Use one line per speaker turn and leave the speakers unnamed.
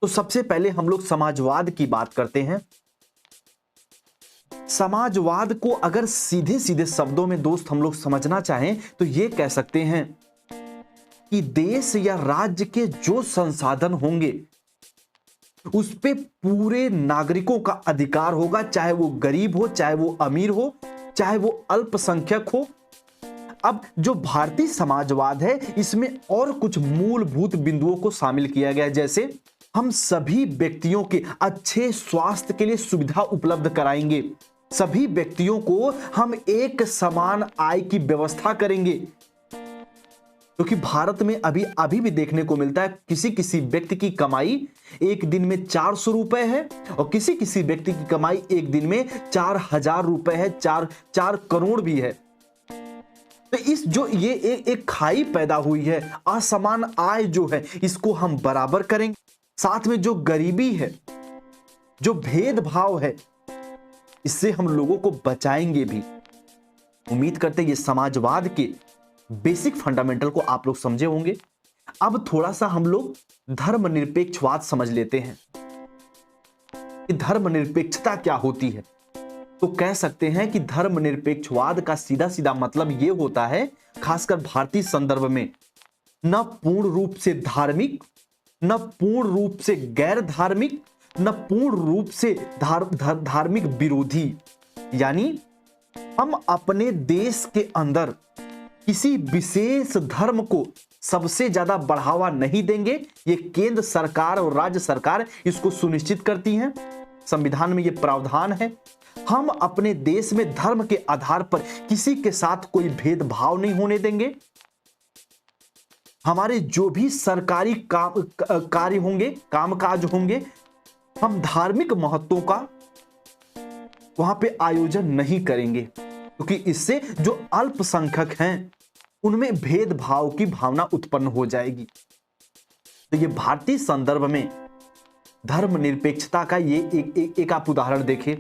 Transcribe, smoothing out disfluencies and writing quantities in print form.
तो सबसे पहले हम लोग समाजवाद की बात करते हैं। समाजवाद को अगर सीधे सीधे शब्दों में दोस्त हम लोग समझना चाहें तो ये कह सकते हैं कि देश या राज्य के जो संसाधन होंगे उस पे पूरे नागरिकों का अधिकार होगा, चाहे वो गरीब हो, चाहे वो अमीर हो, चाहे वो अल्पसंख्यक हो। अब जो भारतीय समाजवाद है इसमें और कुछ मूलभूत बिंदुओं को शामिल किया गया है, जैसे हम सभी व्यक्तियों के अच्छे स्वास्थ्य के लिए सुविधा उपलब्ध कराएंगे, सभी व्यक्तियों को हम एक समान आय की व्यवस्था करेंगे। क्योंकि भारत में अभी भी देखने को मिलता है किसी किसी व्यक्ति की कमाई एक दिन में 400 रुपए है और किसी किसी व्यक्ति की कमाई एक दिन में 4000 रुपए है, 4 करोड़ भी है। तो इस जो ये एक खाई पैदा हुई है, असमान आय जो है, इसको हम बराबर करेंगे। साथ में जो गरीबी है, जो भेदभाव है, इससे हम लोगों को बचाएंगे भी। उम्मीद करते हैं ये समाजवाद के बेसिक फंडामेंटल को आप लोग समझे होंगे। अब थोड़ा सा हम लोग धर्मनिरपेक्षवाद समझ लेते हैं कि धर्मनिरपेक्षता क्या होती है। तो कह सकते हैं कि धर्मनिरपेक्षवाद का सीधा सीधा मतलब यह होता है, खासकर भारतीय संदर्भ में, न पूर्ण रूप से धार्मिक, न पूर्ण रूप से गैर धार्मिक, न पूर्ण रूप से धार्मिक विरोधी। यानी हम अपने देश के अंदर किसी विशेष धर्म को सबसे ज्यादा बढ़ावा नहीं देंगे। ये केंद्र सरकार और राज्य सरकार इसको सुनिश्चित करती हैं, संविधान में ये प्रावधान है। हम अपने देश में धर्म के आधार पर किसी के साथ कोई भेदभाव नहीं होने देंगे। हमारे जो भी सरकारी कार्य होंगे, कामकाज होंगे, हम धार्मिक महत्वों का वहां पे आयोजन नहीं करेंगे, क्योंकि इससे जो अल्पसंख्यक हैं उनमें भेदभाव की भावना उत्पन्न हो जाएगी। तो ये भारतीय संदर्भ में धर्मनिरपेक्षता का ये एक आप उदाहरण देखें।